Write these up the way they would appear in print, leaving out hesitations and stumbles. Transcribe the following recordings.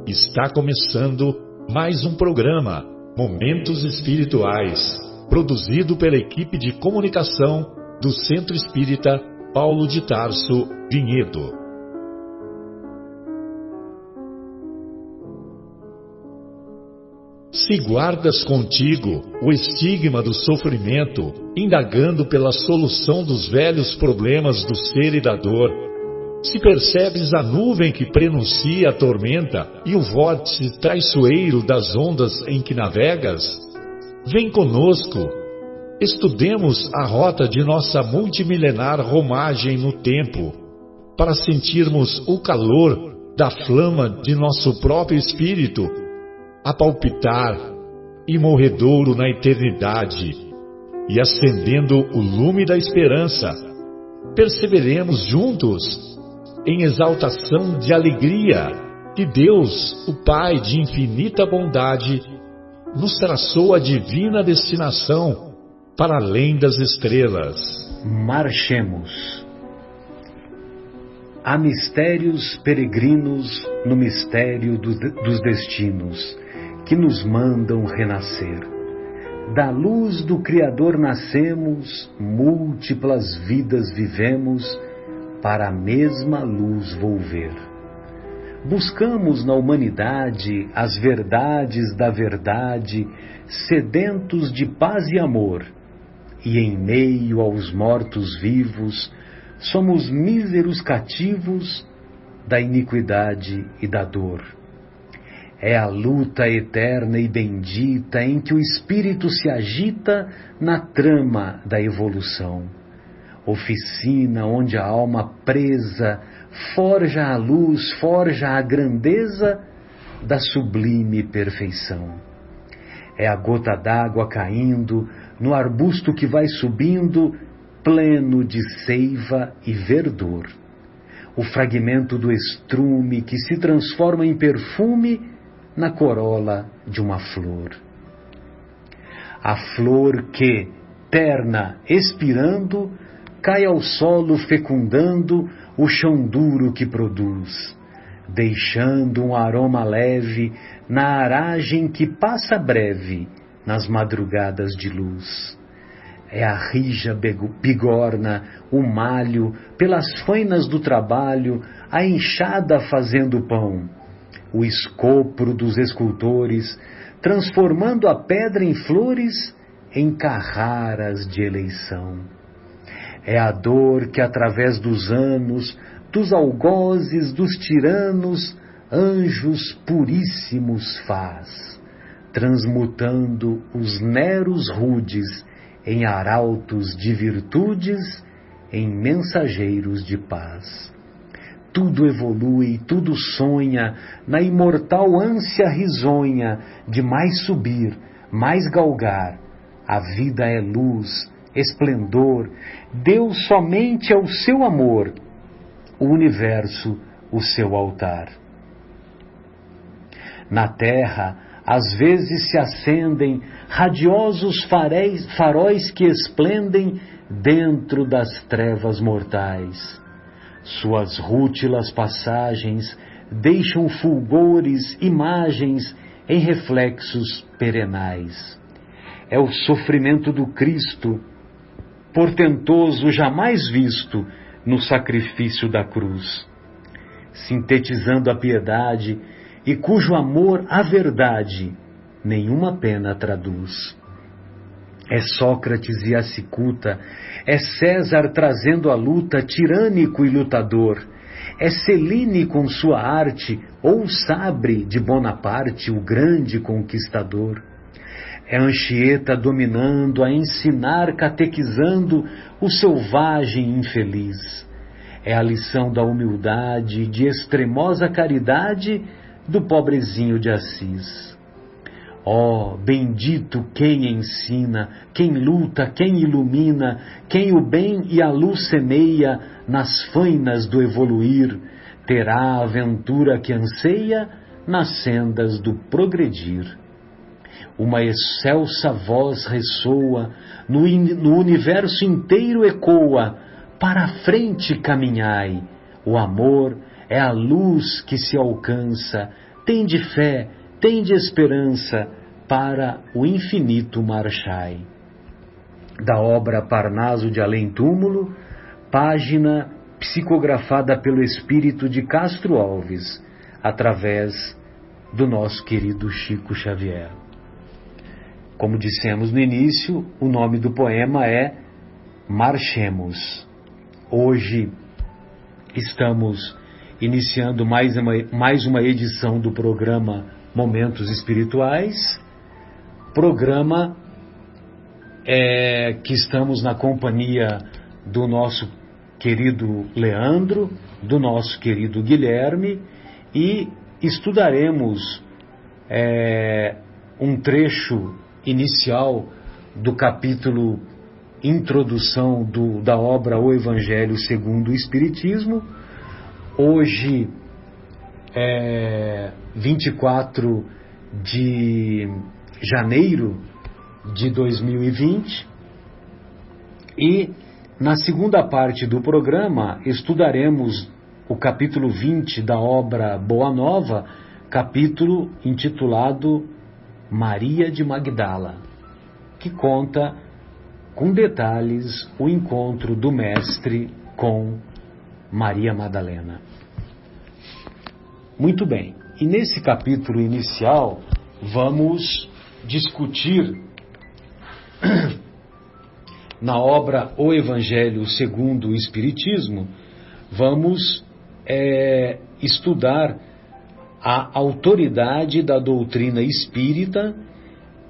Está começando mais um programa, Momentos Espirituais, produzido pela equipe de comunicação do Centro Espírita Paulo de Tarso, Vinhedo. Se guardas contigo o estigma do sofrimento, indagando pela solução dos velhos problemas do ser e da dor, se percebes a nuvem que prenuncia a tormenta e o vórtice traiçoeiro das ondas em que navegas, vem conosco, estudemos a rota de nossa multimilenar romagem no tempo, para sentirmos o calor da flama de nosso próprio espírito, a palpitar, imorredouro na eternidade, e acendendo o lume da esperança, perceberemos juntos, em exaltação de alegria, que Deus, o Pai de infinita bondade, nos traçou a divina destinação para além das estrelas. Marchemos. Há mistérios peregrinos no mistério dos destinos, que nos mandam renascer. Da luz do Criador nascemos, múltiplas vidas vivemos, para a mesma luz volver. Buscamos na humanidade as verdades da verdade, sedentos de paz e amor, e em meio aos mortos vivos, somos míseros cativos da iniquidade e da dor. É a luta eterna e bendita em que o espírito se agita na trama da evolução. Oficina onde a alma presa forja a luz, forja a grandeza da sublime perfeição. É a gota d'água caindo no arbusto que vai subindo, pleno de seiva e verdor. O fragmento do estrume que se transforma em perfume na corola de uma flor. A flor que, terna, expirando, cai ao solo fecundando o chão duro que produz, deixando um aroma leve na aragem que passa breve nas madrugadas de luz. É a rija bigorna, o malho, pelas fainas do trabalho, a enxada fazendo pão, o escopro dos escultores, transformando a pedra em flores, em carraras de eleição. É a dor que através dos anos, dos algozes, dos tiranos, anjos puríssimos faz, transmutando os neros rudes em arautos de virtudes, em mensageiros de paz. Tudo evolui, tudo sonha, na imortal ânsia risonha de mais subir, mais galgar. A vida é luz, esplendor, Deus somente é o seu amor, o universo o seu altar. Na terra, às vezes se acendem radiosos faróis que esplendem dentro das trevas mortais. Suas rútilas passagens deixam fulgores, imagens em reflexos perenais. É o sofrimento do Cristo, portentoso jamais visto no sacrifício da cruz, sintetizando a piedade e cujo amor a verdade nenhuma pena traduz. É Sócrates e a cicuta, é César trazendo a luta tirânico e lutador, é Celine com sua arte ou o sabre de Bonaparte, o grande conquistador. É Anchieta dominando, a ensinar, catequizando o selvagem infeliz. É a lição da humildade, de extremosa caridade do pobrezinho de Assis. Oh, bendito quem ensina, quem luta, quem ilumina, quem o bem e a luz semeia nas fainas do evoluir, terá a aventura que anseia nas sendas do progredir. Uma excelsa voz ressoa, no universo inteiro ecoa, para a frente caminhai, o amor é a luz que se alcança tende fé, tende esperança, para o infinito marchai. Da obra Parnaso de Além Túmulo, página psicografada pelo espírito de Castro Alves, através do nosso querido Chico Xavier. Como dissemos no início, o nome do poema é Marchemos. Hoje estamos iniciando mais uma edição do programa Momentos Espirituais, programa que estamos na companhia do nosso querido Leandro, do nosso querido Guilherme, e estudaremos um trecho inicial do capítulo Introdução da obra O Evangelho segundo o Espiritismo. Hoje é 24 de janeiro de 2020 e na segunda parte do programa estudaremos o capítulo 20 da obra Boa Nova, capítulo intitulado Maria de Magdala, que conta com detalhes o encontro do Mestre com Maria Madalena. Muito bem, e nesse capítulo inicial vamos discutir na obra O Evangelho segundo o Espiritismo, vamos estudar a autoridade da doutrina espírita,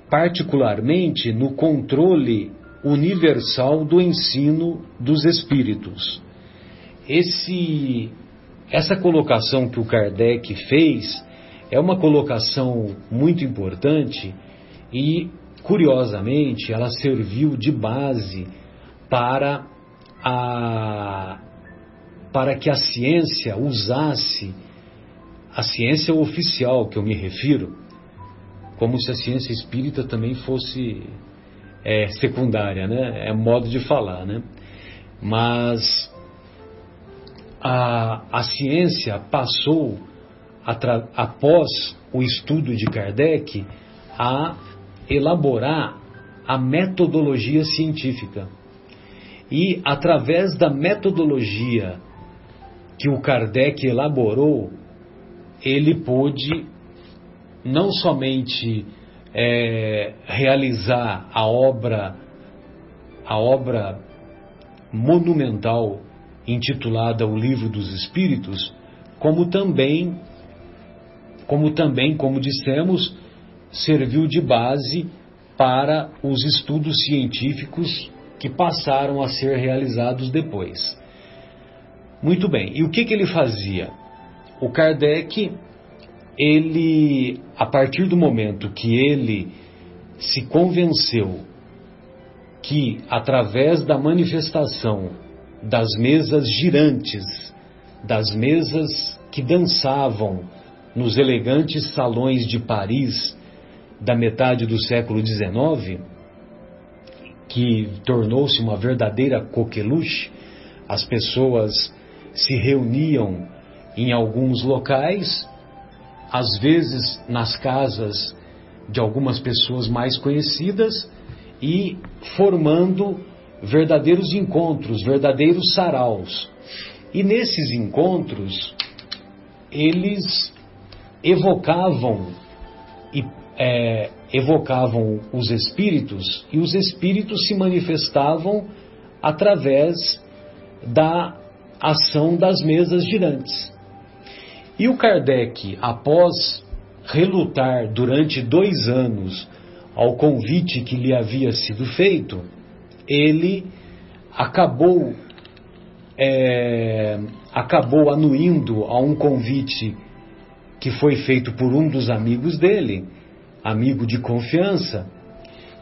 particularmente no controle universal do ensino dos espíritos. Essa colocação que o Kardec fez é uma colocação muito importante e, curiosamente, ela serviu de base para que a ciência usasse, a ciência oficial que eu me refiro, como se a ciência espírita também fosse secundária, né? É modo de falar, né? Mas a ciência passou, após o estudo de Kardec, a elaborar a metodologia científica. E, através da metodologia que o Kardec elaborou, ele pôde não somente realizar a obra monumental intitulada O Livro dos Espíritos, como também, como dissemos, serviu de base para os estudos científicos que passaram a ser realizados depois. Muito bem, e o que ele fazia? O Kardec, a partir do momento que ele se convenceu que, através da manifestação das mesas girantes, das mesas que dançavam nos elegantes salões de Paris da metade do século XIX, que tornou-se uma verdadeira coqueluche, as pessoas se reuniam em alguns locais, às vezes nas casas de algumas pessoas mais conhecidas, e formando verdadeiros encontros, verdadeiros saraus. E nesses encontros, eles evocavam os espíritos, e os espíritos se manifestavam através da ação das mesas girantes. E o Kardec, após relutar durante 2 anos ao convite que lhe havia sido feito, ele acabou anuindo a um convite que foi feito por um dos amigos dele, amigo de confiança,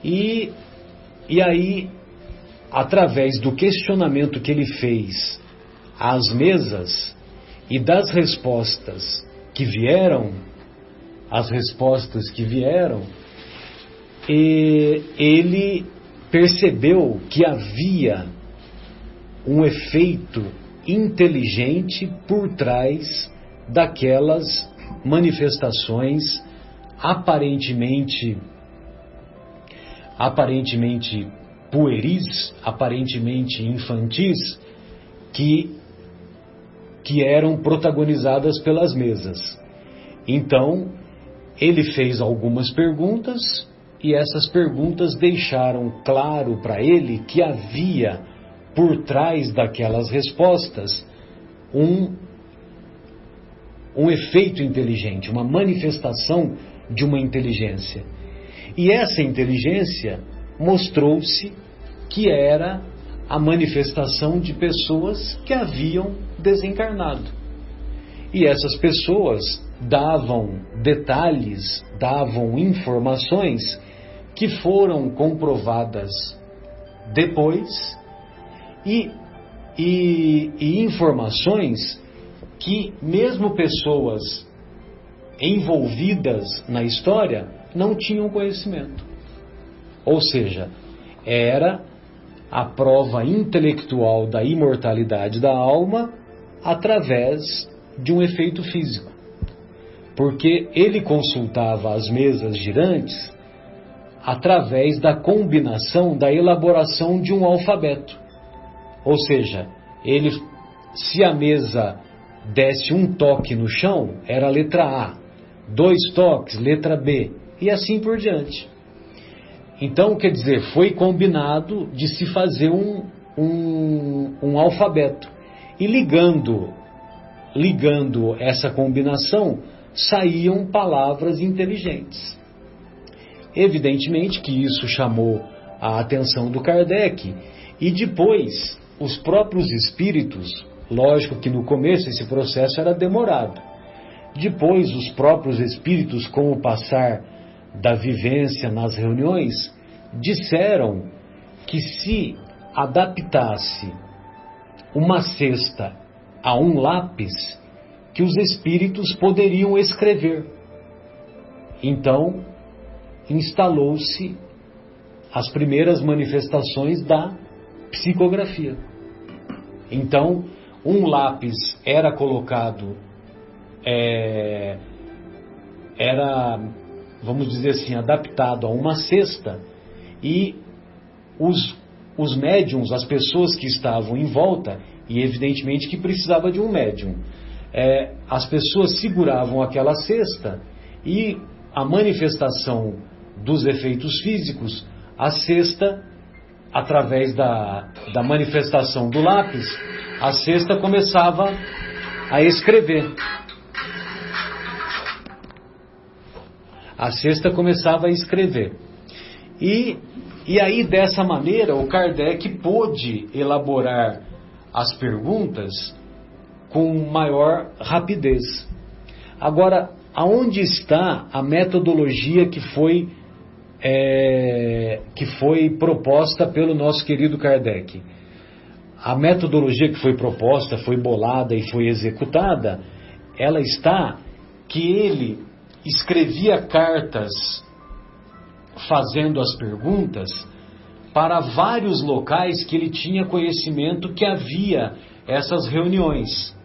e aí, através do questionamento que ele fez às mesas e das respostas que vieram, ele percebeu que havia um efeito inteligente por trás daquelas manifestações aparentemente pueris, aparentemente infantis, que eram protagonizadas pelas mesas. Então, ele fez algumas perguntas, e essas perguntas deixaram claro para ele que havia por trás daquelas respostas um efeito inteligente, uma manifestação de uma inteligência. E essa inteligência mostrou-se que era a manifestação de pessoas que haviam desencarnado. E essas pessoas davam detalhes, davam informações que foram comprovadas depois, e informações que mesmo pessoas envolvidas na história não tinham conhecimento. Ou seja, era a prova intelectual da imortalidade da alma através de um efeito físico. Porque ele consultava as mesas girantes através da combinação, da elaboração de um alfabeto. Ou seja, se a mesa desse um toque no chão, era a letra A, 2 toques, letra B, e assim por diante. Então, quer dizer, foi combinado de se fazer um alfabeto. E ligando essa combinação, saíam palavras inteligentes. Evidentemente que isso chamou a atenção do Kardec, e depois os próprios espíritos, lógico que no começo esse processo era demorado, depois os próprios espíritos, com o passar da vivência nas reuniões, disseram que se adaptasse uma cesta a um lápis, que os espíritos poderiam escrever. Então, instalou-se as primeiras manifestações da psicografia. Então, um lápis era colocado, vamos dizer assim, adaptado a uma cesta, e os médiums, as pessoas que estavam em volta, e evidentemente que precisava de um médium, as pessoas seguravam aquela cesta, e a manifestação dos efeitos físicos, a cesta, através da manifestação do lápis, a cesta começava a escrever. A cesta começava a escrever. E aí, dessa maneira, o Kardec pôde elaborar as perguntas com maior rapidez. Agora, aonde está a metodologia que foi proposta pelo nosso querido Kardec? A metodologia que foi proposta, foi bolada e foi executada, ela está que ele escrevia cartas fazendo as perguntas para vários locais que ele tinha conhecimento que havia essas reuniões,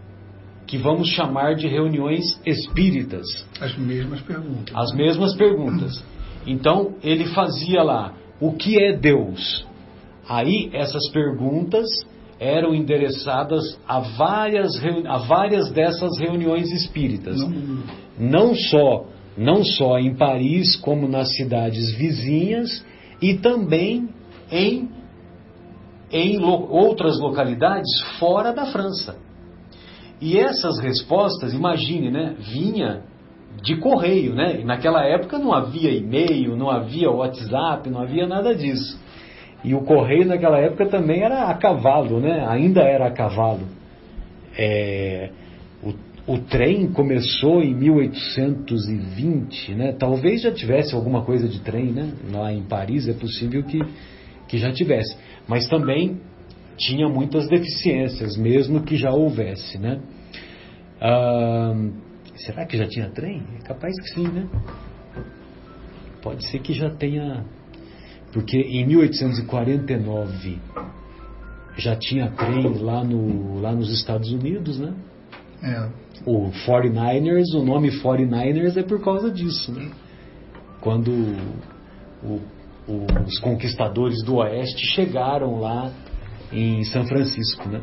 que vamos chamar de reuniões espíritas. As mesmas perguntas. As mesmas perguntas. Então, ele fazia lá, o que é Deus? Aí, essas perguntas eram endereçadas a várias dessas reuniões espíritas. Não só em Paris, como nas cidades vizinhas, e também em outras localidades fora da França. E essas respostas, imagine, né, vinha de correio, né? E naquela época não havia e-mail, não havia WhatsApp, não havia nada disso. E o correio naquela época também era a cavalo, né? Ainda era a cavalo. O trem começou em 1820, né? Talvez já tivesse alguma coisa de trem, né? Lá em Paris é possível que já tivesse. Mas também tinha muitas deficiências, mesmo que já houvesse, né? Será que já tinha trem? É capaz que sim, né? Pode ser que já tenha... Porque em 1849 já tinha trem lá nos Estados Unidos, né? O 49ers, o nome 49ers é por causa disso, né? Quando os conquistadores do Oeste chegaram lá em São Francisco, né?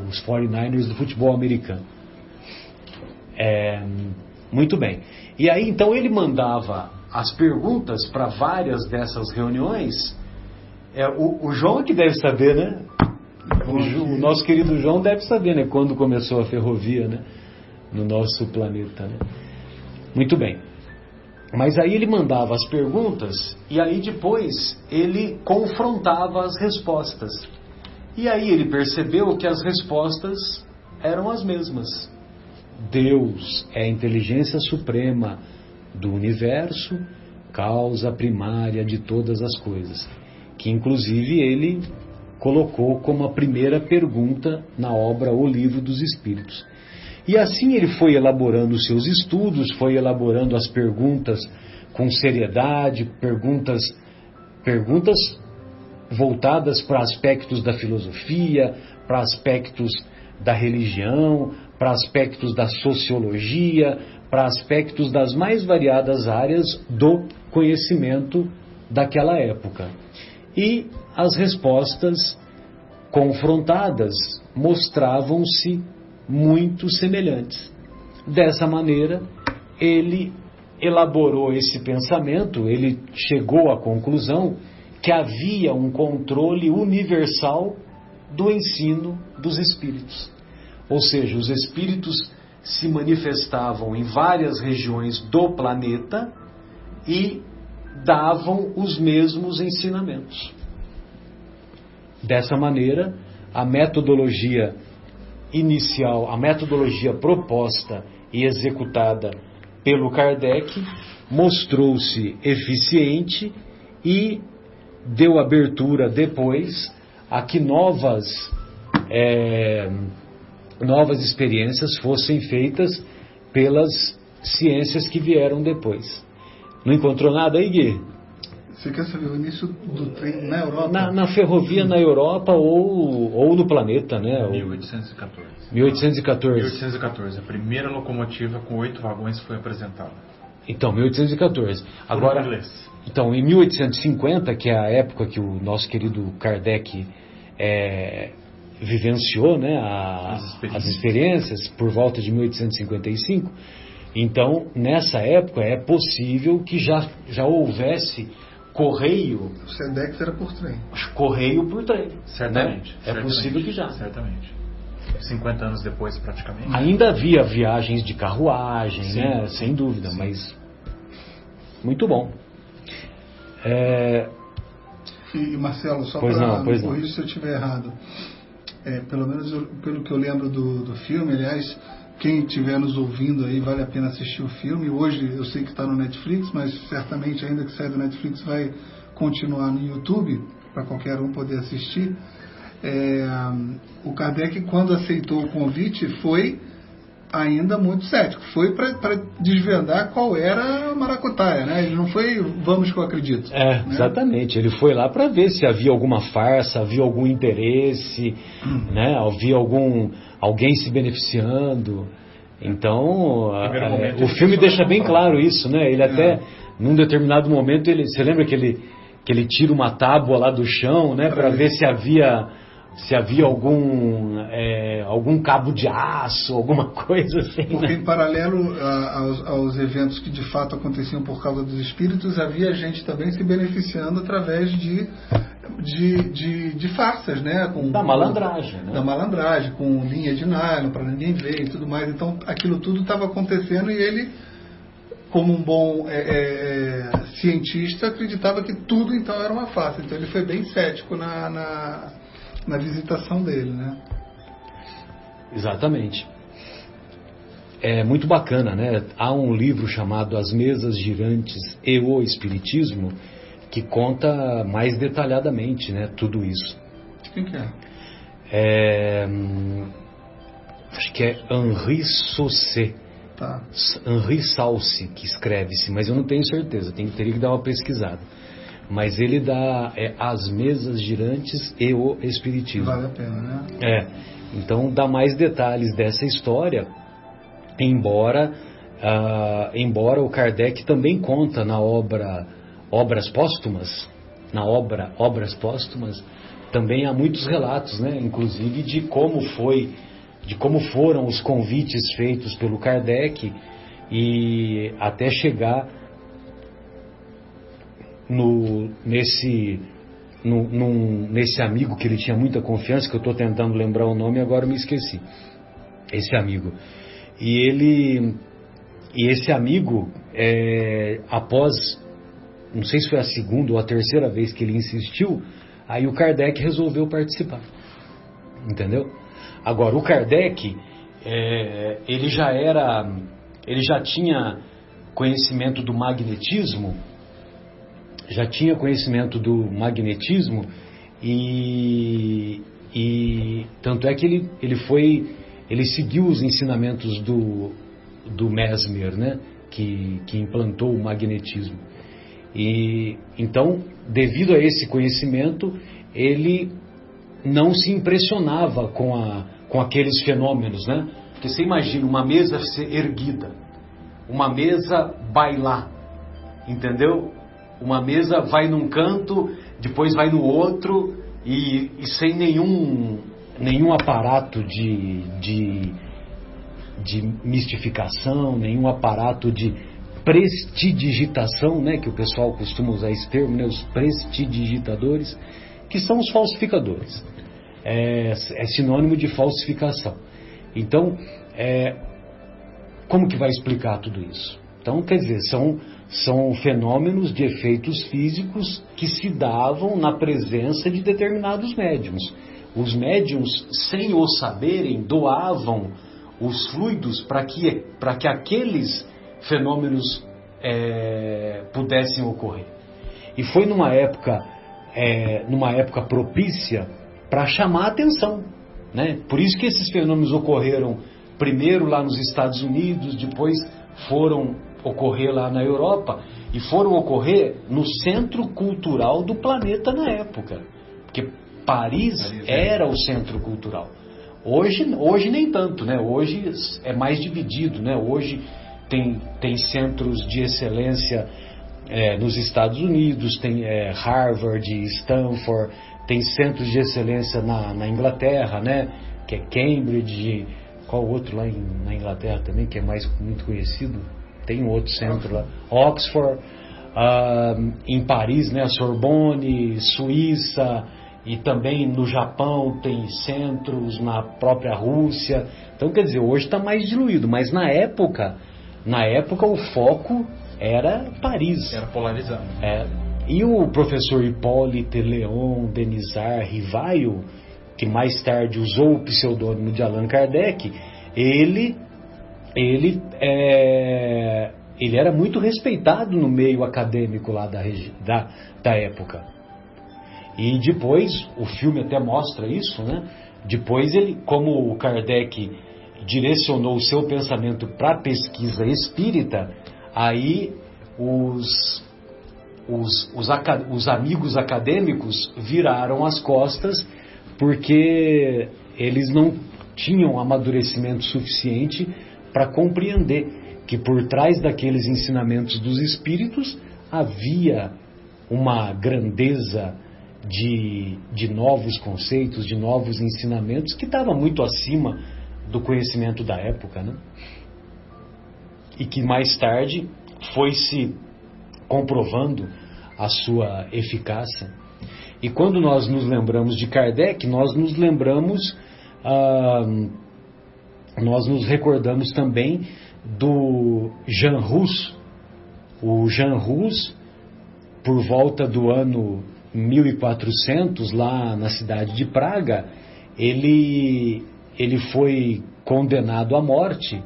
Os 49ers do futebol americano. Muito bem. E aí, então, ele mandava as perguntas para várias dessas reuniões. O João que deve saber, né? O nosso querido João deve saber, né? Quando começou a ferrovia, né? No nosso planeta, né? Muito bem. Mas aí ele mandava as perguntas e aí depois ele confrontava as respostas. E aí ele percebeu que as respostas eram as mesmas. Deus é a inteligência suprema do universo, causa primária de todas as coisas. Que inclusive ele colocou como a primeira pergunta na obra O Livro dos Espíritos. E assim ele foi elaborando os seus estudos, foi elaborando as perguntas com seriedade, perguntas voltadas para aspectos da filosofia, para aspectos da religião, para aspectos da sociologia, para aspectos das mais variadas áreas do conhecimento daquela época. E as respostas confrontadas mostravam-se muito semelhantes. Dessa maneira, ele elaborou esse pensamento, ele chegou à conclusão que havia um controle universal do ensino dos espíritos. Ou seja, os espíritos se manifestavam em várias regiões do planeta e davam os mesmos ensinamentos. Dessa maneira, a metodologia inicial, a metodologia proposta e executada pelo Kardec mostrou-se eficiente e deu abertura depois a que novas experiências fossem feitas pelas ciências que vieram depois. Não encontrou nada aí, Gui? Você quer saber o início do trem na Europa? Na ferrovia na Europa ou no planeta, né? 1814. 1814. A primeira locomotiva com 8 vagões foi apresentada. Então, 1814. Agora, então, em 1850, que é a época que o nosso querido Kardec vivenciou, né, as experiências, por volta de 1855, então, nessa época, é possível que já houvesse correio. O Sedex era por trem. Correio por trem. Certamente. Né? É possível que já. Certamente. 50 anos depois, praticamente. Ainda havia viagens de carruagem, sim, né? Sem dúvida, sim. Mas muito bom. E Marcelo, só para me corrigir se eu estiver errado. Pelo menos pelo que eu lembro do filme, aliás, quem estiver nos ouvindo aí, vale a pena assistir o filme. Hoje eu sei que está no Netflix, mas certamente ainda que saia do Netflix vai continuar no YouTube, para qualquer um poder assistir. O Kardec, quando aceitou o convite, foi ainda muito cético. Foi para desvendar qual era a maracutaia, né? Ele não foi, vamos que eu acredito. Né? Exatamente. Ele foi lá para ver se havia alguma farsa, havia algum interesse, né? Havia alguém se beneficiando. Então, o filme deixa bem claro isso, né? Ele até, num determinado momento, você lembra que ele tira uma tábua lá do chão, né? Para ver se havia algum cabo de aço, alguma coisa assim. Porque, né? Em paralelo aos eventos que de fato aconteciam por causa dos espíritos, havia gente também se beneficiando através de farsas, né? Da malandragem. Né? Da malandragem, com linha de nylon para ninguém ver e tudo mais. Então aquilo tudo estava acontecendo e ele, como um bom cientista, acreditava que tudo então era uma farsa. Então ele foi bem cético na visitação dele, né? Exatamente. É muito bacana, né? Há um livro chamado As Mesas Girantes e o Espiritismo que conta mais detalhadamente, né, tudo isso. Quem que é? Acho que é Henri Sauce. Tá. Henri Sauce que escreve-se, mas eu não tenho certeza, teria que dar uma pesquisada. Mas ele dá As Mesas Girantes e o Espiritismo. Vale a pena, né? Então dá mais detalhes dessa história, embora o Kardec também conta na obra Obras Póstumas, também há muitos relatos, né, inclusive de como foram os convites feitos pelo Kardec e até chegar nesse amigo que ele tinha muita confiança, que eu estou tentando lembrar o nome e agora me esqueci, esse amigo. E esse amigo, após, não sei se foi a segunda ou a terceira vez que ele insistiu, aí o Kardec resolveu participar, entendeu? Agora, o Kardec, ele já tinha conhecimento do magnetismo, e tanto é que ele seguiu os ensinamentos do Mesmer, né, que implantou o magnetismo. E então, devido a esse conhecimento, ele não se impressionava com aqueles fenômenos, né? Porque você imagina uma mesa ser erguida, uma mesa bailar, entendeu? Uma mesa vai num canto, depois vai no outro, e sem nenhum aparato de mistificação, nenhum aparato de prestidigitação, né, que o pessoal costuma usar esse termo, né, os prestidigitadores, que são os falsificadores. É sinônimo de falsificação. Então, como que vai explicar tudo isso? Então, quer dizer, são fenômenos de efeitos físicos que se davam na presença de determinados médiuns. Os médiuns, sem o saberem, doavam os fluidos para que aqueles fenômenos pudessem ocorrer. E foi numa época propícia para chamar a atenção, né? Por isso que esses fenômenos ocorreram primeiro lá nos Estados Unidos, depois foram ocorrer lá na Europa e foram ocorrer no centro cultural do planeta na época, porque Paris era o centro cultural. Hoje nem tanto, né? Hoje é mais dividido, né? Hoje tem centros de excelência nos Estados Unidos, tem Harvard, Stanford, tem centros de excelência na Inglaterra, né? Que é Cambridge, qual outro lá na Inglaterra também, que é muito conhecido? Tem um outro centro lá, Oxford, em Paris, né? Sorbonne, Suíça, e também no Japão tem centros, na própria Rússia. Então, quer dizer, hoje está mais diluído, mas na época o foco era Paris. Era polarizado. E o professor Hippolyte Léon Denisard Rivail, que mais tarde usou o pseudônimo de Allan Kardec, ele era muito respeitado no meio acadêmico lá da época. E depois, o filme até mostra isso, né? Depois como o Kardec direcionou o seu pensamento para a pesquisa espírita, aí os amigos acadêmicos viraram as costas, porque eles não tinham amadurecimento suficiente para compreender que por trás daqueles ensinamentos dos espíritos havia uma grandeza de novos conceitos, de novos ensinamentos, que estava muito acima do conhecimento da época, né? E que mais tarde foi se comprovando a sua eficácia. E quando nós nos lembramos de Kardec, nós nos recordamos também do Jean Rus. O Jean Rus, por volta do ano 1400, lá na cidade de Praga, ele foi condenado à morte,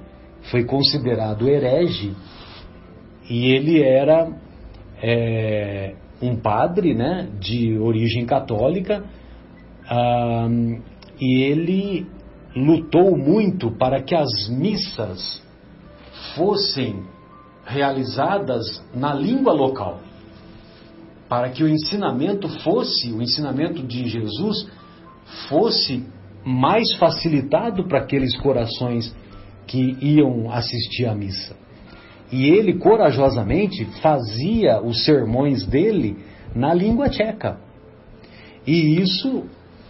foi considerado herege, e ele era um padre, né, de origem católica, e ele lutou muito para que as missas fossem realizadas na língua local, para que o ensinamento de Jesus fosse mais facilitado para aqueles corações que iam assistir à missa. E ele corajosamente fazia os sermões dele na língua tcheca. E isso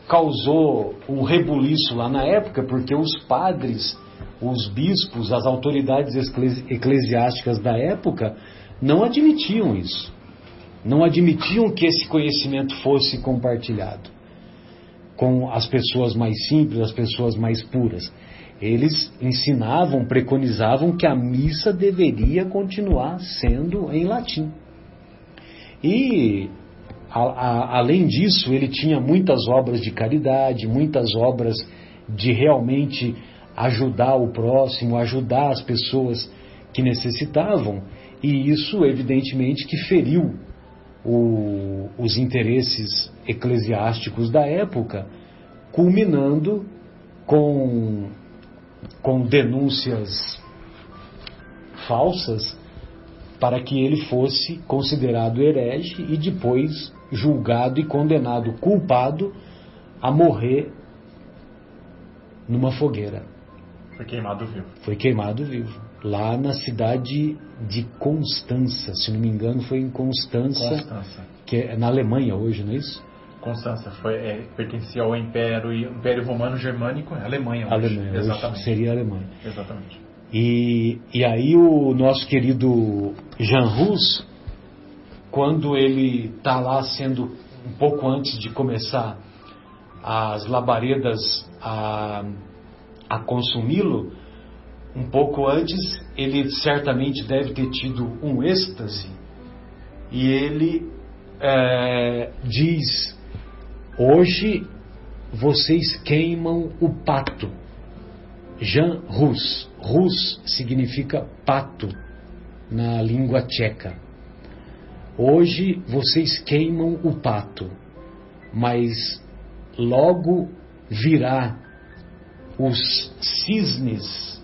causou um rebuliço lá na época, porque os padres, os bispos, as autoridades eclesiásticas da época não admitiam isso. Não admitiam que esse conhecimento fosse compartilhado com as pessoas mais simples, as pessoas mais puras. Eles ensinavam, preconizavam que a missa deveria continuar sendo em latim. E, além disso, ele tinha muitas obras de caridade, muitas obras de realmente ajudar o próximo, ajudar as pessoas que necessitavam, e isso, evidentemente, que feriu os interesses eclesiásticos da época, culminando com denúncias falsas para que ele fosse considerado herege e depois julgado e condenado, culpado, a morrer numa fogueira. Foi queimado vivo. Foi queimado vivo. Lá na cidade de Constança, se não me engano, foi em Constança. Que é na Alemanha hoje, não é isso? Constança pertencia ao Império Romano Germânico, Alemanha hoje. Alemanha, exatamente. Hoje seria a Alemanha. Exatamente. E aí o nosso querido Jean Hus, quando ele está lá sendo, um pouco antes de começar as labaredas a consumi-lo, um pouco antes, ele certamente deve ter tido um êxtase, e ele diz: hoje vocês queimam o pato. Jean Hus. Hus significa pato na língua tcheca. Hoje vocês queimam o pato, mas logo virá os cisnes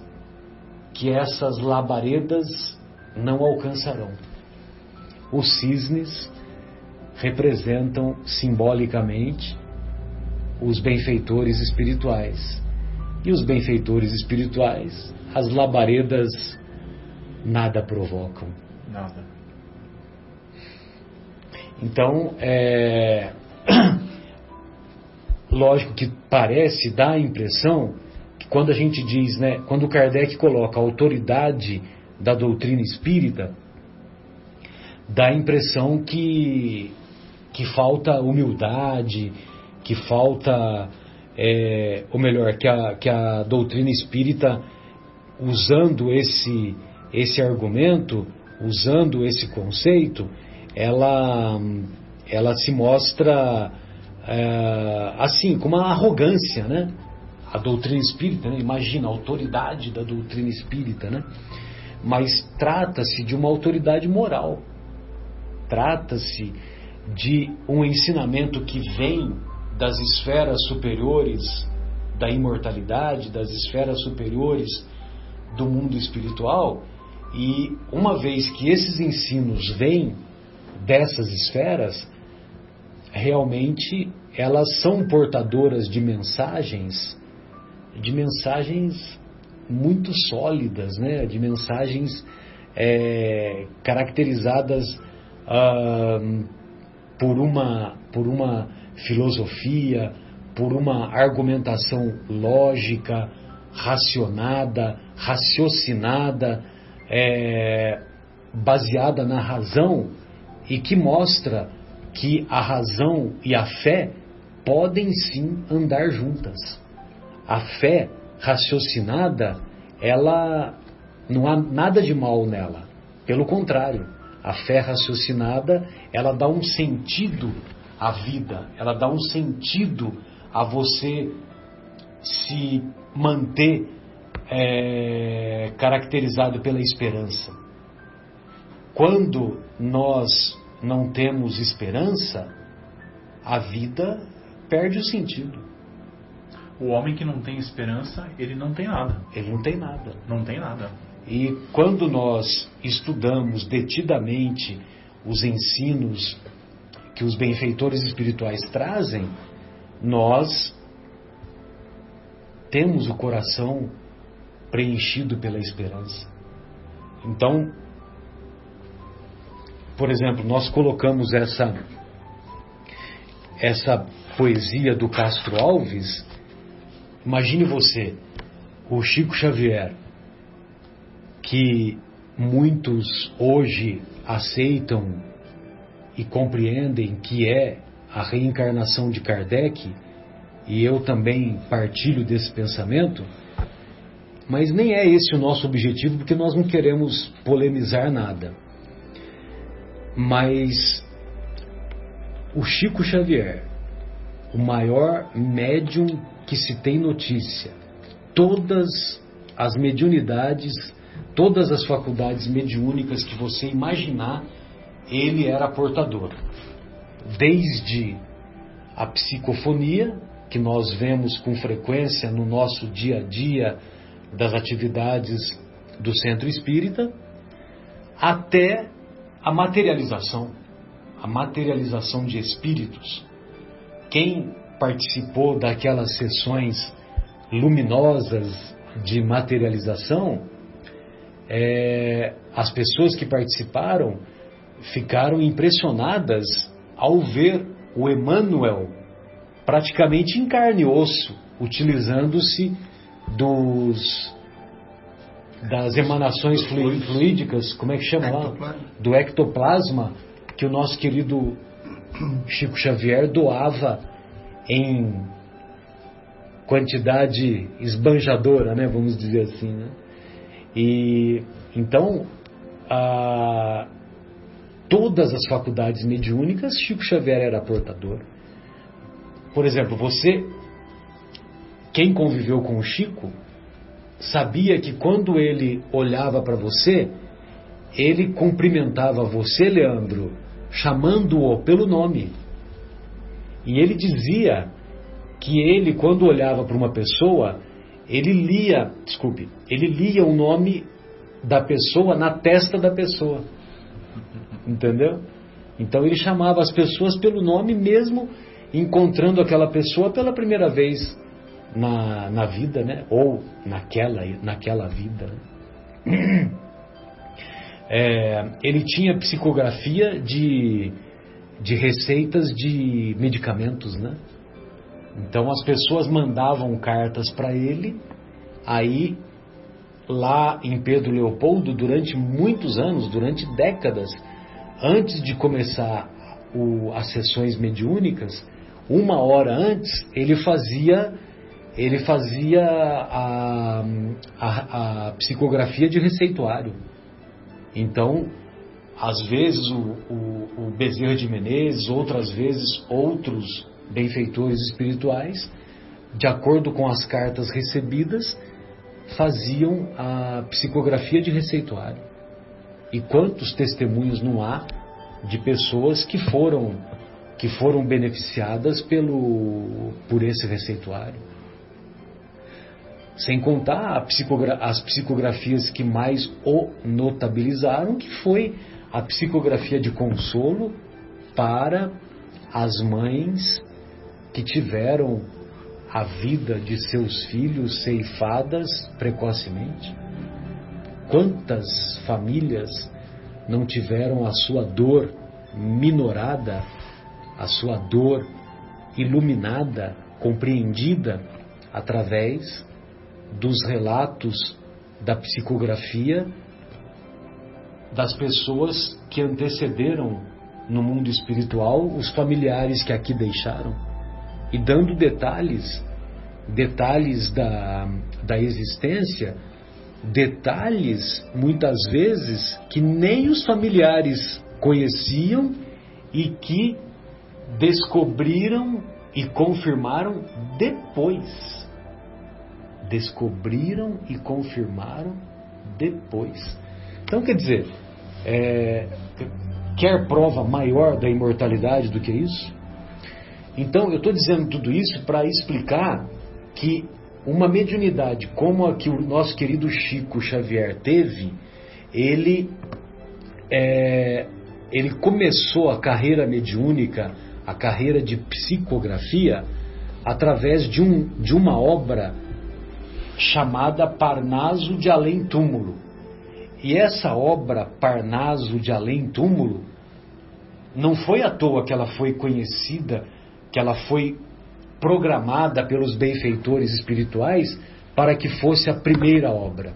que essas labaredas não alcançarão. Os cisnes representam simbolicamente os benfeitores espirituais. E os benfeitores espirituais, as labaredas nada provocam. Nada. Então, lógico que dá a impressão que quando a gente diz, né, quando Kardec coloca a autoridade da doutrina espírita, dá a impressão que falta humildade, que falta, ou melhor, que a doutrina espírita, usando esse argumento, usando esse conceito, ela se mostra assim, com uma arrogância, né? A doutrina espírita, né? Imagina a autoridade da doutrina espírita, né? Mas trata-se de uma autoridade moral, trata-se de um ensinamento que vem das esferas superiores da imortalidade, das esferas superiores do mundo espiritual, e uma vez que esses ensinos vêm dessas esferas, realmente elas são portadoras de mensagens muito sólidas, né? De mensagens caracterizadas por uma filosofia, por uma argumentação lógica, raciocinada, baseada na razão, e que mostra que a razão e a fé podem sim andar juntas. A fé raciocinada, ela não há nada de mal nela. Pelo contrário, a fé raciocinada, ela dá um sentido à vida, ela dá um sentido a você se manter caracterizado pela esperança. Quando nós não temos esperança, a vida perde o sentido. O homem que não tem esperança, ele não tem nada. Ele não tem nada. Não tem nada. E quando nós estudamos detidamente os ensinos que os benfeitores espirituais trazem, nós temos o coração preenchido pela esperança. Então, por exemplo, nós colocamos essa poesia do Castro Alves. Imagine você, o Chico Xavier, que muitos hoje aceitam e compreendem que é a reencarnação de Kardec, e eu também partilho desse pensamento, mas nem é esse o nosso objetivo, porque nós não queremos polemizar nada. Mas o Chico Xavier, o maior médium que se tem notícia, todas as mediunidades, todas as faculdades mediúnicas que você imaginar, ele era portador. Desde a psicofonia, que nós vemos com frequência no nosso dia a dia das atividades do Centro Espírita, até a materialização de espíritos. Quem participou daquelas sessões luminosas de materialização, as pessoas que participaram ficaram impressionadas ao ver o Emmanuel praticamente em carne e osso, utilizando-se das emanações fluídicas, como é que chama lá? Do ectoplasma, que o nosso querido Chico Xavier doava em quantidade esbanjadora, né? Vamos dizer assim, né? E então, todas as faculdades mediúnicas, Chico Xavier era portador. Por exemplo, quem conviveu com o Chico, sabia que quando ele olhava para você, ele cumprimentava você, Leandro, chamando-o pelo nome. E ele dizia que ele, quando olhava para uma pessoa, ele lia o nome da pessoa na testa da pessoa. Entendeu? Então ele chamava as pessoas pelo nome, mesmo encontrando aquela pessoa pela primeira vez na vida, né? Ou naquela vida, né? Ele tinha psicografia de receitas de medicamentos, né? Então as pessoas mandavam cartas para ele. Aí lá em Pedro Leopoldo, durante muitos anos, durante décadas, antes de começar as sessões mediúnicas, 1 hora antes ele fazia a psicografia de receituário. Então, às vezes o Bezerra de Menezes, outras vezes outros benfeitores espirituais, de acordo com as cartas recebidas, faziam a psicografia de receituário. E quantos testemunhos não há de pessoas que foram beneficiadas por esse receituário? Sem contar as psicografias que mais o notabilizaram, que foi a psicografia de consolo para as mães que tiveram a vida de seus filhos ceifadas precocemente. Quantas famílias não tiveram a sua dor minorada, a sua dor iluminada, compreendida através dos relatos da psicografia das pessoas que antecederam no mundo espiritual os familiares que aqui deixaram, e dando detalhes da existência, detalhes muitas vezes que nem os familiares conheciam e que descobriram e confirmaram depois. Então, quer dizer, quer prova maior da imortalidade do que isso? Então, eu estou dizendo tudo isso para explicar que uma mediunidade como a que o nosso querido Chico Xavier teve, ele começou a carreira mediúnica, a carreira de psicografia, através de uma obra chamada Parnaso de Além Túmulo. E essa obra, Parnaso de Além Túmulo, não foi à toa que ela foi conhecida, que ela foi programada pelos benfeitores espirituais para que fosse a primeira obra.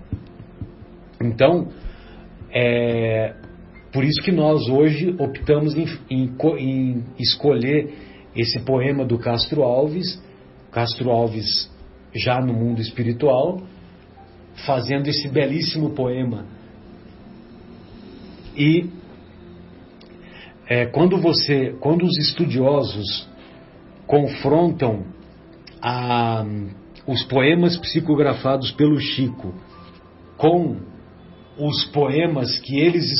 Então, por isso que nós hoje optamos em escolher esse poema do Castro Alves já no mundo espiritual, fazendo esse belíssimo poema. E quando os estudiosos confrontam os poemas psicografados pelo Chico com os poemas que eles,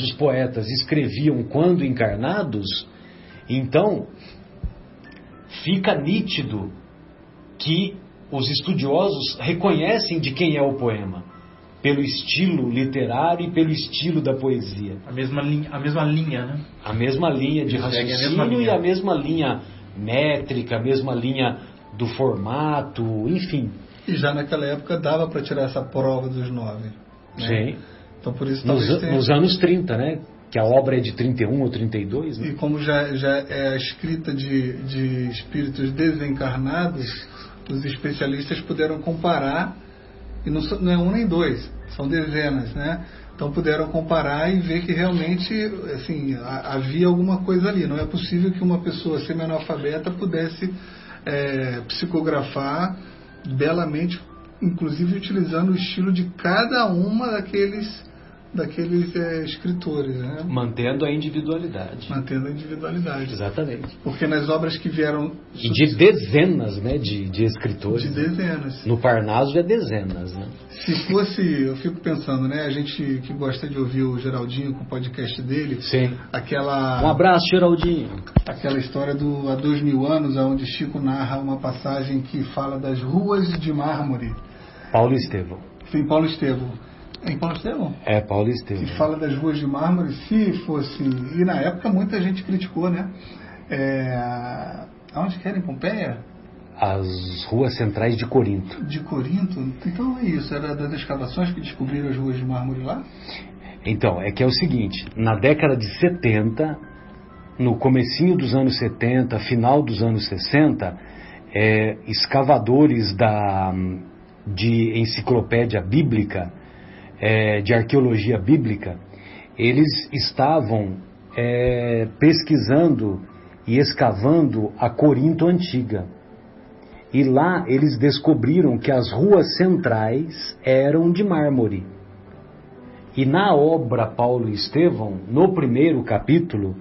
os poetas, escreviam quando encarnados, então fica nítido que os estudiosos reconhecem de quem é o poema, pelo estilo literário e pelo estilo da poesia. A mesma linha, né? A mesma linha de raciocínio e a mesma linha métrica, a mesma linha do formato, enfim. E já naquela época dava para tirar essa prova dos 9. Né? Sim. Então por isso nos anos 30, né? Que a obra é de 31 ou 32. Né? E como já é a escrita de espíritos desencarnados, os especialistas puderam comparar, e não é um nem dois, são dezenas, né? Então puderam comparar e ver que realmente assim, havia alguma coisa ali. Não é possível que uma pessoa semi-analfabeta pudesse psicografar belamente, inclusive utilizando o estilo de cada uma daqueles escritores, né? Mantendo a individualidade. Exatamente. Porque nas obras que vieram... E de dezenas, né, de escritores. De dezenas. No Parnaso é dezenas, né? Se fosse, eu fico pensando, né, a gente que gosta de ouvir o Geraldinho com o podcast dele. Sim. Um abraço, Geraldinho. Aquela história há 2000 anos, onde Chico narra uma passagem que fala das ruas de mármore. Paulo Estevão. Sim, Paulo Estevão. Em Paulo Estevão? É, Paulo Estevão. Que fala das ruas de mármore, se fosse... E na época muita gente criticou, né? Aonde que era? Em Pompeia? As ruas centrais de Corinto. De Corinto? Então é isso, era das escavações que descobriram as ruas de mármore lá? Então, é que é o seguinte, na década de 70, no comecinho dos anos 70, final dos anos 60, escavadores de enciclopédia bíblica, de arqueologia bíblica, eles estavam pesquisando e escavando a Corinto Antiga. E lá eles descobriram que as ruas centrais eram de mármore. E na obra Paulo Estevão, no primeiro capítulo,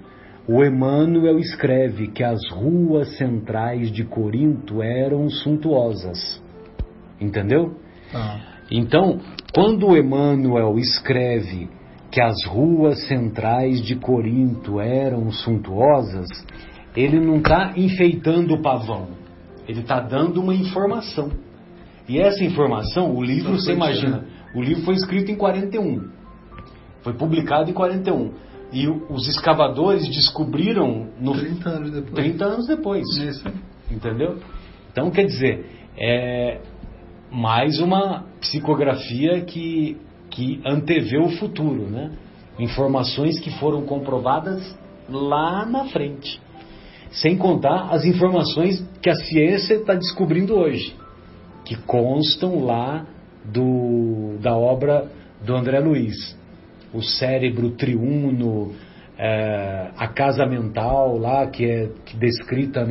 o Emmanuel escreve que as ruas centrais de Corinto eram suntuosas. Entendeu? Então, quando o Emmanuel escreve que as ruas centrais de Corinto eram suntuosas, ele não está enfeitando o pavão, ele está dando uma informação. E essa informação, o livro, você imagina, o livro foi escrito em 41, foi publicado em 41, e os escavadores descobriram 30 anos depois. Isso. Entendeu? Então, quer dizer, mais uma psicografia que antevê o futuro, né? Informações que foram comprovadas lá na frente. Sem contar as informações que a ciência está descobrindo hoje, que constam lá da obra do André Luiz. O cérebro triuno, a casa mental lá, que é descrita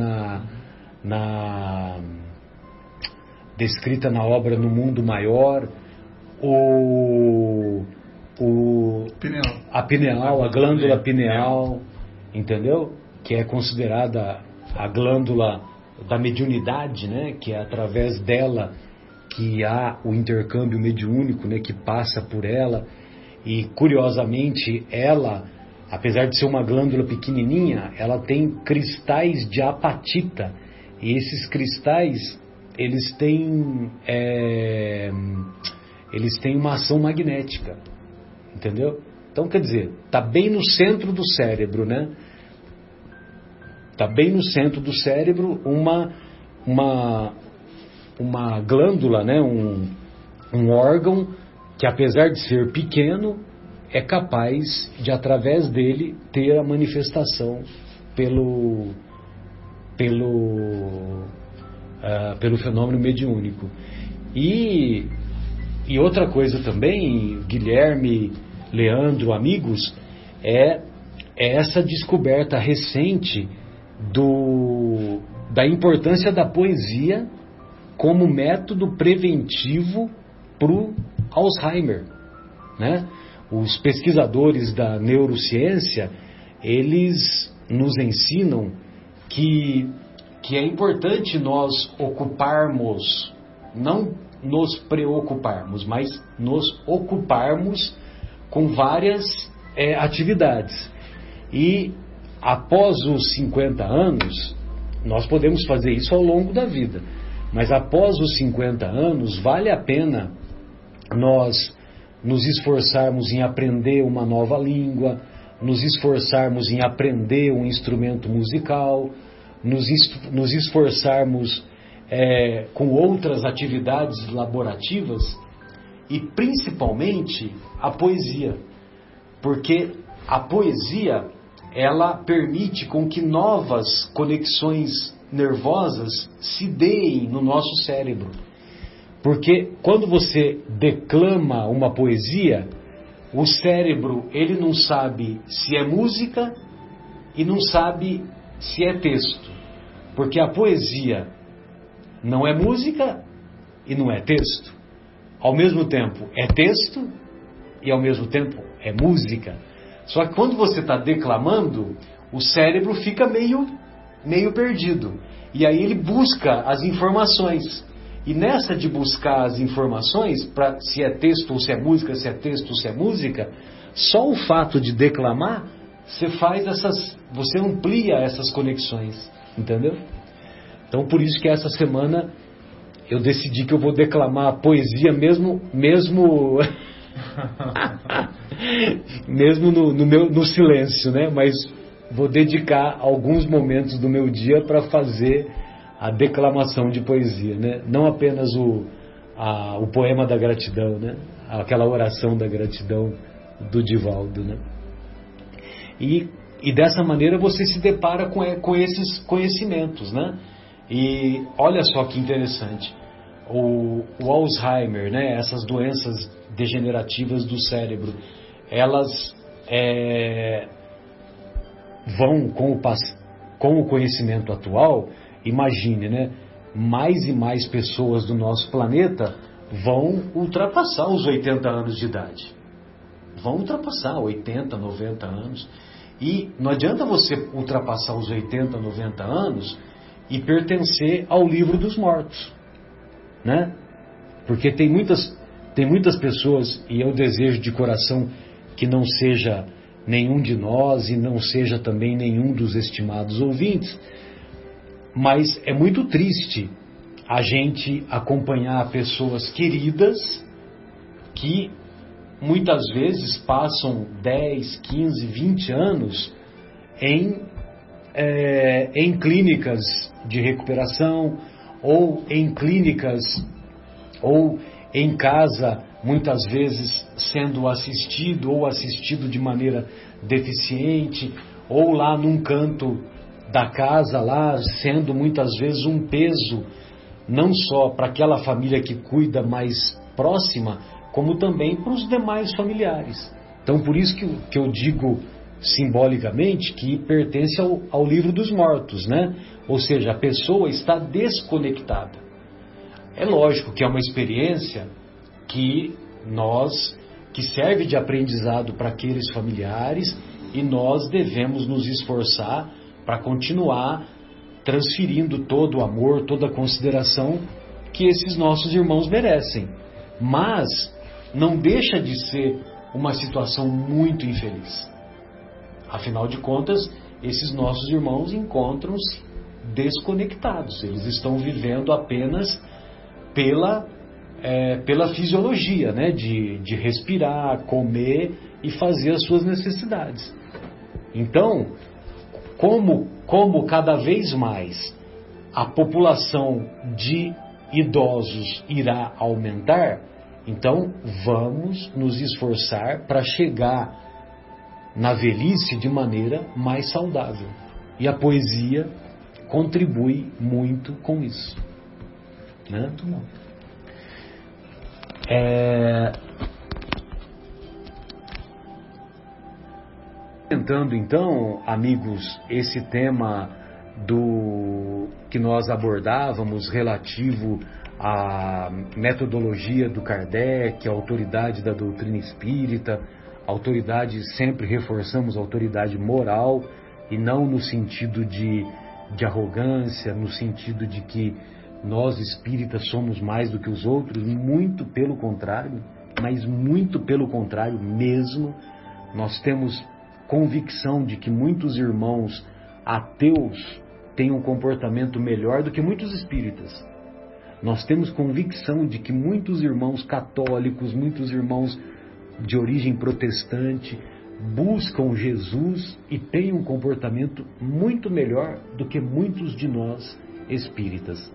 descrita na obra No Mundo Maior, a pineal, a glândula pineal, entendeu? Que é considerada a glândula da mediunidade, né? Que é através dela que há o intercâmbio mediúnico, né? Que passa por ela. E curiosamente ela, apesar de ser uma glândula pequenininha, ela tem cristais de apatita. E esses cristais, eles têm uma ação magnética, entendeu? Então, quer dizer, está bem no centro do cérebro, né? Está bem no centro do cérebro uma uma glândula, né, um órgão que, apesar de ser pequeno, é capaz de, através dele, ter a manifestação pelo fenômeno mediúnico. E outra coisa também, Guilherme, Leandro, amigos, é essa descoberta recente da importância da poesia como método preventivo para o Alzheimer, né? Os pesquisadores da neurociência, eles nos ensinam que é importante nós ocuparmos, não nos preocuparmos, mas nos ocuparmos com várias atividades. E após os 50 anos, nós podemos fazer isso ao longo da vida, mas após os 50 anos, vale a pena nós nos esforçarmos em aprender uma nova língua, nos esforçarmos em aprender um instrumento musical, nos esforçarmos com outras atividades laborativas e principalmente a poesia, porque a poesia ela permite com que novas conexões nervosas se deem no nosso cérebro. Porque quando você declama uma poesia, o cérebro ele não sabe se é música e não sabe se é texto. Porque a poesia não é música e não é texto. Ao mesmo tempo é texto e ao mesmo tempo é música. Só que quando você está declamando, o cérebro fica meio perdido. E aí ele busca as informações. E nessa de buscar as informações, para se é texto ou se é música, se é texto ou se é música, só o fato de declamar, você amplia essas conexões, entendeu? Então por isso que essa semana eu decidi que eu vou declamar poesia mesmo no silêncio, né? Mas vou dedicar alguns momentos do meu dia para fazer a declamação de poesia, né? Não apenas o poema da gratidão, né? Aquela oração da gratidão do Divaldo, né? E dessa maneira você se depara com esses conhecimentos, né? E olha só que interessante, o Alzheimer, né? Essas doenças degenerativas do cérebro, elas vão com o conhecimento atual. Imagine, né? Mais e mais pessoas do nosso planeta vão ultrapassar os 80 anos de idade. Vão ultrapassar 80, 90 anos. E não adianta você ultrapassar os 80, 90 anos e pertencer ao livro dos mortos, né? Porque tem muitas pessoas, e eu desejo de coração que não seja nenhum de nós e não seja também nenhum dos estimados ouvintes, mas é muito triste a gente acompanhar pessoas queridas que muitas vezes passam 10, 15, 20 anos em clínicas de recuperação ou em clínicas ou em casa, muitas vezes sendo assistido ou assistido de maneira deficiente, ou lá num canto da casa, lá sendo muitas vezes um peso, não só para aquela família que cuida mais próxima, como também para os demais familiares. Então por isso que eu digo simbolicamente que pertence ao livro dos mortos, né? Ou seja, a pessoa está desconectada. É lógico que é uma experiência que serve de aprendizado para aqueles familiares, e nós devemos nos esforçar para continuar transferindo todo o amor, toda a consideração que esses nossos irmãos merecem. Mas não deixa de ser uma situação muito infeliz. Afinal de contas, esses nossos irmãos encontram-se desconectados. Eles estão vivendo apenas pela fisiologia, né? De respirar, comer e fazer as suas necessidades. Então, como cada vez mais a população de idosos irá aumentar, então vamos nos esforçar para chegar na velhice de maneira mais saudável. E a poesia contribui muito com isso. Né? Muito bom. Comentando então, amigos, esse tema do que nós abordávamos relativo à metodologia do Kardec, a autoridade da doutrina espírita, autoridade, sempre reforçamos a autoridade moral, e não no sentido de arrogância, no sentido de que nós espíritas somos mais do que os outros, muito pelo contrário, mas muito pelo contrário mesmo. Nós temos convicção de que muitos irmãos ateus têm um comportamento melhor do que muitos espíritas. Nós temos convicção de que muitos irmãos católicos, muitos irmãos de origem protestante buscam Jesus e têm um comportamento muito melhor do que muitos de nós espíritas.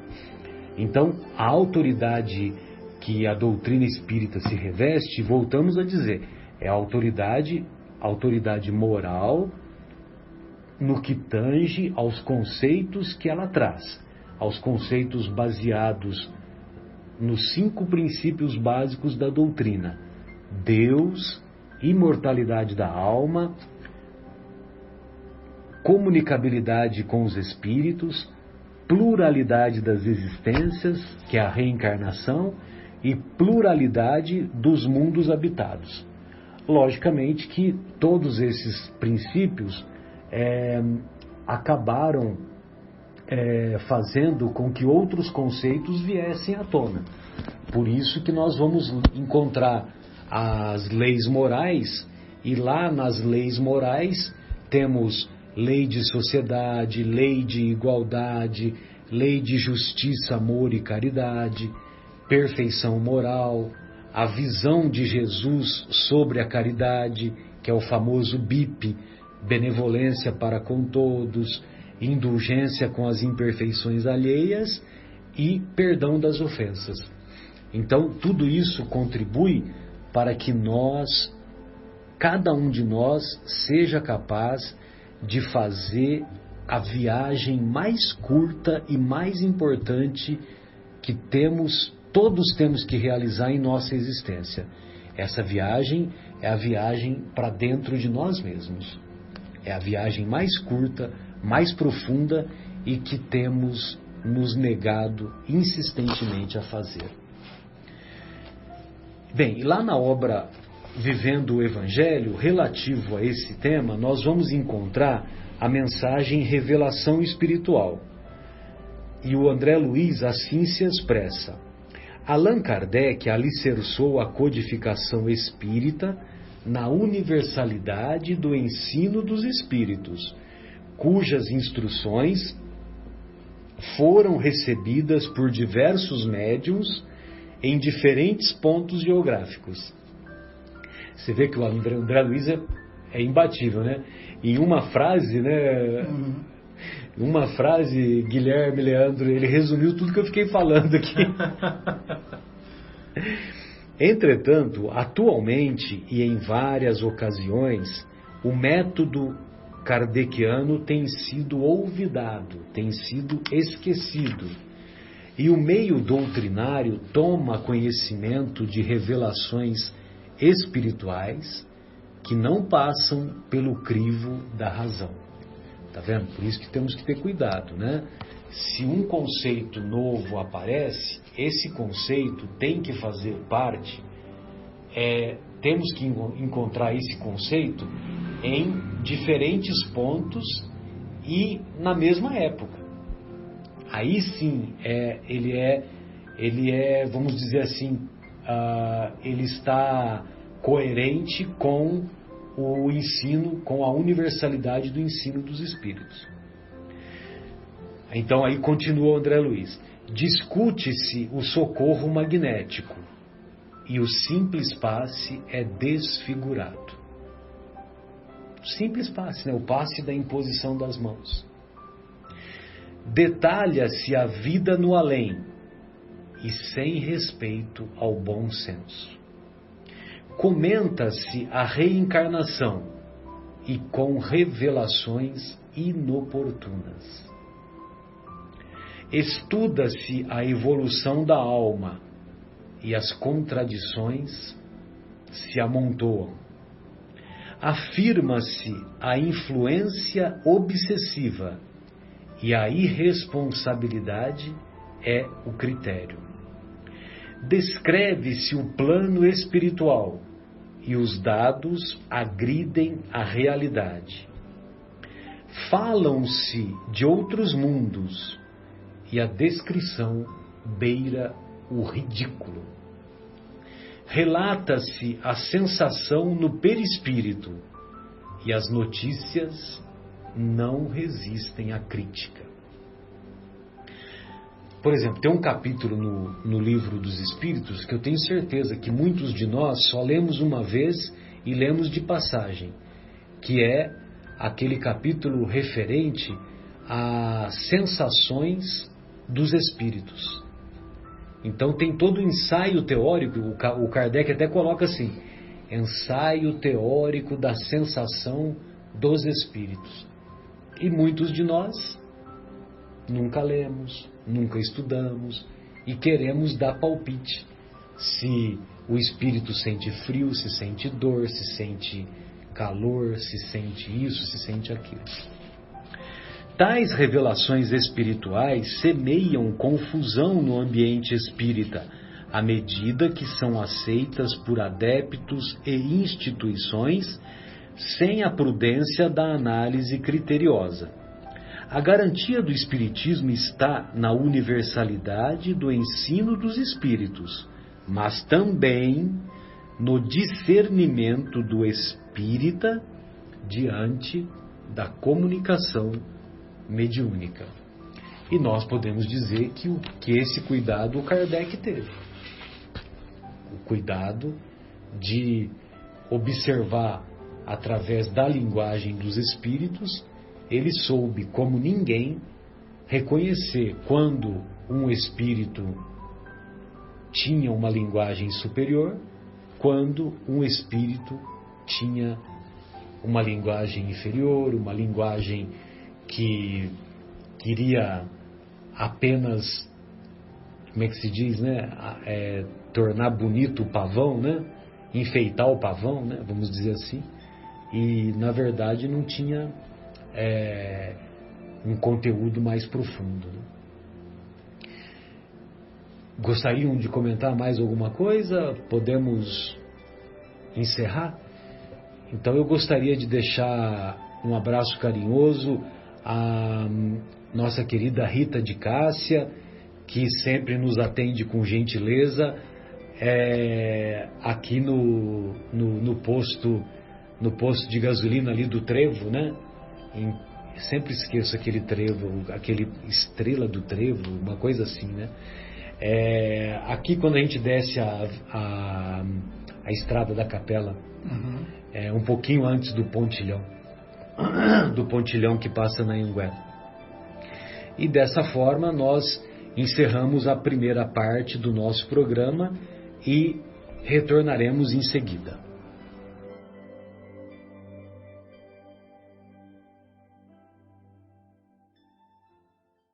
Então, a autoridade que a doutrina espírita se reveste, voltamos a dizer, é a autoridade moral no que tange aos conceitos que ela traz, aos conceitos baseados nos 5 princípios básicos da doutrina: Deus, imortalidade da alma, comunicabilidade com os espíritos, pluralidade das existências, que é a reencarnação, e pluralidade dos mundos habitados. Logicamente que todos esses princípios acabaram fazendo com que outros conceitos viessem à tona. Por isso que nós vamos encontrar as leis morais, e lá nas leis morais temos lei de sociedade, lei de igualdade, lei de justiça, amor e caridade, perfeição moral, a visão de Jesus sobre a caridade, que é o famoso BIP, benevolência para com todos, indulgência com as imperfeições alheias e perdão das ofensas. Então, tudo isso contribui para que nós, cada um de nós, seja capaz de fazer a viagem mais curta e mais importante que todos temos que realizar em nossa existência. Essa viagem é a viagem para dentro de nós mesmos. É a viagem mais curta, mais profunda e que temos nos negado insistentemente a fazer. Bem, lá na obra Vivendo o Evangelho, relativo a esse tema, nós vamos encontrar a mensagem Revelação Espiritual. E o André Luiz assim se expressa: Allan Kardec alicerçou a codificação espírita na universalidade do ensino dos espíritos, cujas instruções foram recebidas por diversos médiuns em diferentes pontos geográficos. Você vê que o André Luiz é imbatível, né? Em uma frase, né? Uma frase, Guilherme Leandro, ele resumiu tudo que eu fiquei falando aqui. Entretanto, atualmente e em várias ocasiões, o método kardeciano tem sido olvidado, tem sido esquecido. E o meio doutrinário toma conhecimento de revelações espirituais que não passam pelo crivo da razão. Tá vendo? Por isso que temos que ter cuidado, né? Se um conceito novo aparece, esse conceito tem que fazer parte, temos que encontrar esse conceito em diferentes pontos e na mesma época. Aí sim, ele é, vamos dizer assim, ele está coerente com o ensino, com a universalidade do ensino dos espíritos. Então aí continua o André Luiz: discute-se o socorro magnético e o simples passe é desfigurado. Simples passe, né? O passe da imposição das mãos. Detalha-se a vida no além e sem respeito ao bom senso. Comenta-se a reencarnação e com revelações inoportunas. Estuda-se a evolução da alma e as contradições se amontoam. Afirma-se a influência obsessiva e a irresponsabilidade é o critério. Descreve-se o plano espiritual e os dados agridem a realidade. Falam-se de outros mundos e a descrição beira o ridículo. Relata-se a sensação no perispírito e as notícias não resistem à crítica. Por exemplo, tem um capítulo no Livro dos Espíritos que eu tenho certeza que muitos de nós só lemos uma vez e lemos de passagem, que é aquele capítulo referente às sensações dos espíritos. Então tem todo o ensaio teórico, o Kardec até coloca assim, ensaio teórico da sensação dos espíritos. E muitos de nós nunca lemos, nunca estudamos e queremos dar palpite. Se o espírito sente frio, se sente dor, se sente calor, se sente isso, se sente aquilo. Tais revelações espirituais semeiam confusão no ambiente espírita, à medida que são aceitas por adeptos e instituições, sem a prudência da análise criteriosa. A garantia do Espiritismo está na universalidade do ensino dos espíritos, mas também no discernimento do espírita diante da comunicação mediúnica. E nós podemos dizer que esse cuidado o Kardec teve. O cuidado de observar através da linguagem dos espíritos, ele soube, como ninguém, reconhecer quando um espírito tinha uma linguagem superior, quando um espírito tinha uma linguagem inferior, uma linguagem que queria apenas, como é que se diz, né? Tornar bonito o pavão, né? Enfeitar o pavão, né? Vamos dizer assim. E, na verdade, não tinha um conteúdo mais profundo. Né? Gostariam de comentar mais alguma coisa? Podemos encerrar? Então eu gostaria de deixar um abraço carinhoso à nossa querida Rita de Cássia, que sempre nos atende com gentileza aqui no posto de gasolina ali do Trevo, né? Sempre esqueço aquele trevo, aquele Estrela do Trevo, uma coisa assim, né? Aqui quando a gente desce a estrada da Capela, um pouquinho antes do pontilhão que passa na Anhanguera. E dessa forma nós encerramos a primeira parte do nosso programa e retornaremos em seguida.